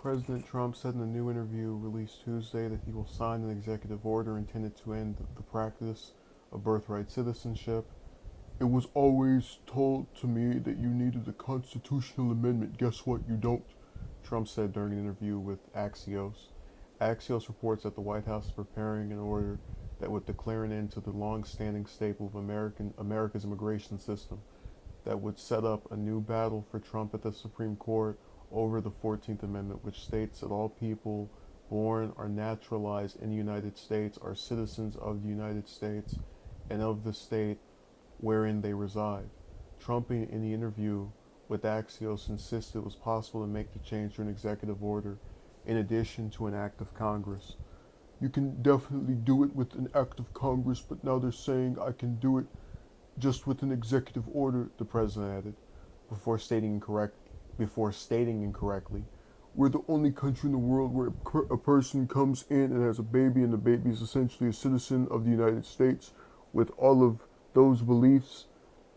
President Trump said in a new interview released Tuesday that he will sign an executive order intended to end the practice of birthright citizenship. It was always told to me that you needed a constitutional amendment. Guess what? You don't, Trump said during an interview with Axios. Axios reports that the White House is preparing an order that would declare an end to the long-standing staple of America's immigration system, that would set up a new battle for Trump at the Supreme Court over the 14th Amendment, which states that all people born or naturalized in the United States are citizens of the United States and of the state wherein they reside. Trump, in the interview with Axios, insisted it was possible to make the change through an executive order in addition to an act of Congress. You can definitely do it with an act of Congress, but now they're saying I can do it just with an executive order, the president added, before stating incorrectly. We're the only country in the world where a person comes in and has a baby, and the baby is essentially a citizen of the United States with all of those beliefs.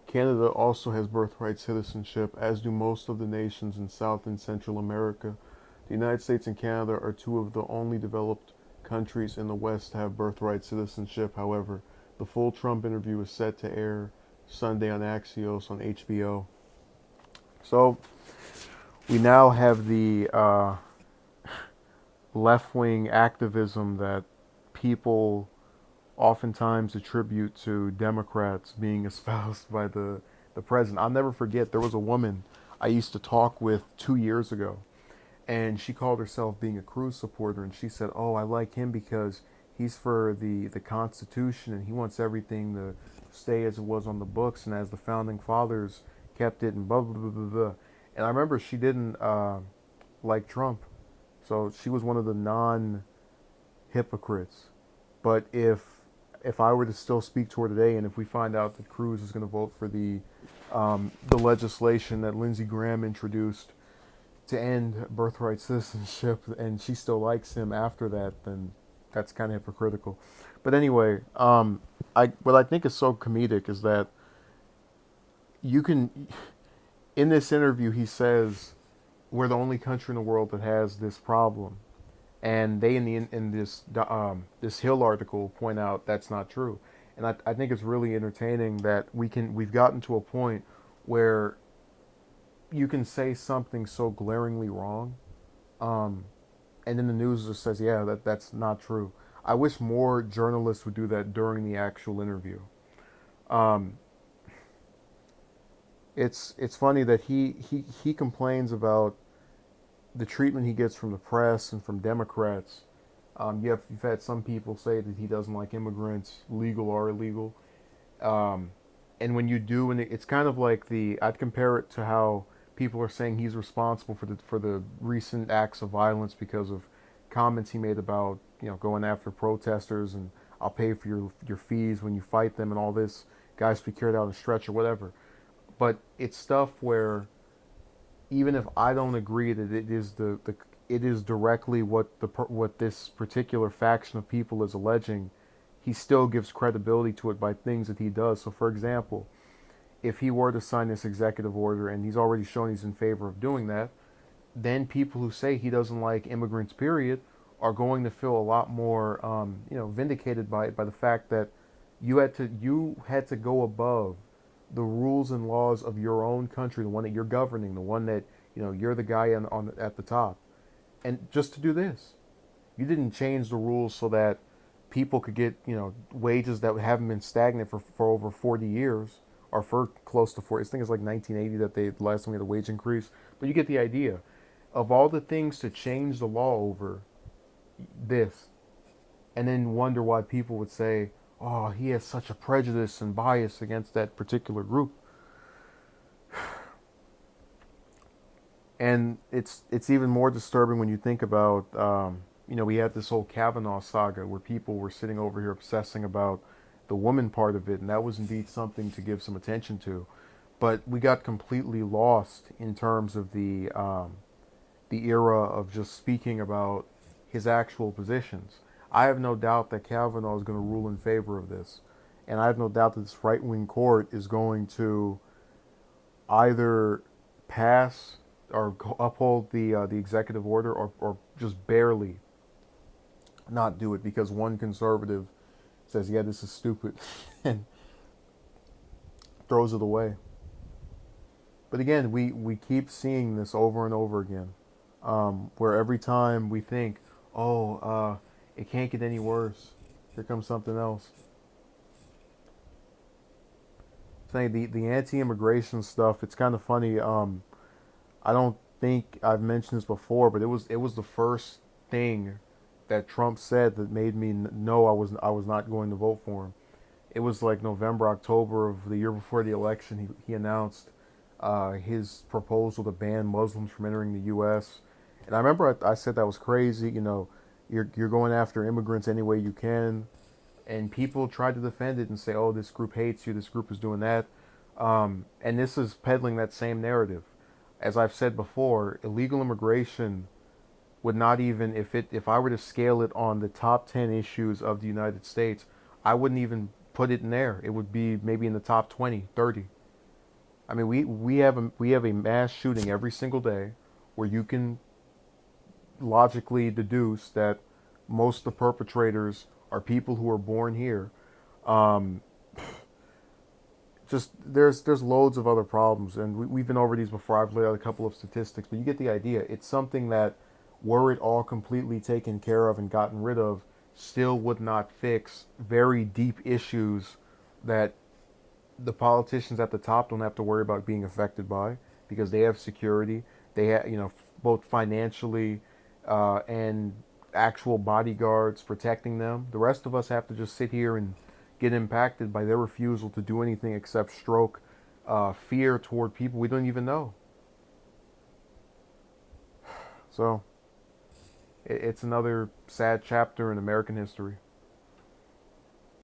Canada also has birthright citizenship, as do most of the nations in South and Central America. The United States and Canada are two of the only developed countries in the West to have birthright citizenship. However, the full Trump interview is set to air Sunday on Axios on HBO. So we now have the left-wing activism that people oftentimes attribute to Democrats being espoused by the president. I'll never forget, there was a woman I used to talk with 2 years ago, and she called herself being a Cruz supporter, and she said, "Oh, I like him because he's for the Constitution and he wants everything to stay as it was on the books and as the founding fathers kept it and blah blah blah blah blah." And I remember she didn't like Trump, so she was one of the non-hypocrites. But if I were to still speak to her today, and if we find out that Cruz is going to vote for the legislation that Lindsey Graham introduced to end birthright citizenship, and she still likes him after that, then that's kind of hypocritical. But anyway, what I think is so comedic is that you can, in this interview, he says we're the only country in the world that has this problem, and they in this Hill article point out that's not true, and I think it's really entertaining that we've gotten to a point where you can say something so glaringly wrong, um, and then the news just says, yeah, that's not true. I wish more journalists would do that during the actual interview. Um, it's funny that he complains about the treatment he gets from the press and from Democrats. You've had some people say that he doesn't like immigrants, legal or illegal. Um, and when you do, and it's kind of like I'd compare it to how people are saying he's responsible for the recent acts of violence because of comments he made about going after protesters and I'll pay for your fees when you fight them and all this. Guys be carried out on a stretcher, whatever. But it's stuff where even if I don't agree that it is directly what this particular faction of people is alleging, he still gives credibility to it by things that he does. So, for example, if he were to sign this executive order, and he's already shown he's in favor of doing that, then people who say he doesn't like immigrants, period, are going to feel a lot more, vindicated by the fact that you had to go above the rules and laws of your own country, the one that you're governing, the one that you're the guy on at the top, and just to do this, you didn't change the rules so that people could get wages that haven't been stagnant for over 40 years or for close to 40. I think it's like 1980 that they last time we had a wage increase, but you get the idea. Of all the things to change the law over, this, and then wonder why people would say, "Oh, he has such a prejudice and bias against that particular group." And it's even more disturbing when you think about, we had this whole Kavanaugh saga where people were sitting over here obsessing about the woman part of it, and that was indeed something to give some attention to. But we got completely lost in terms of the era of just speaking about his actual positions. I have no doubt that Kavanaugh is going to rule in favor of this, and I have no doubt that this right wing court is going to either pass or uphold the executive order, or just barely not do it because one conservative says, "Yeah, this is stupid," and throws it away. But again, we keep seeing this over and over again, where every time we think, "Oh, it can't get any worse," here comes something else. Saying the anti-immigration stuff, it's kind of funny. I don't think I've mentioned this before, but it was the first thing that Trump said that made me know I was not going to vote for him. It was like November, October of the year before the election. He announced his proposal to ban Muslims from entering the U.S. And I remember I said that was crazy. You're going after immigrants any way you can, and people tried to defend it and say, "Oh, this group hates you. This group is doing that," and this is peddling that same narrative. As I've said before, illegal immigration would not even if I were to scale it on the top 10 issues of the United States, I wouldn't even put it in there. It would be maybe in the top 20, 30. I mean, we have a mass shooting every single day where you can logically deduce that most of the perpetrators are people who are born here. Um, just there's loads of other problems, and we've been over these before. I've laid out a couple of statistics, but you get the idea. It's something that, were it all completely taken care of and gotten rid of, still would not fix very deep issues that the politicians at the top don't have to worry about being affected by, because they have security. They have, both financially and actual bodyguards protecting them. The rest of us have to just sit here and get impacted by their refusal to do anything except stroke fear toward people we don't even know. So it's another sad chapter in American history.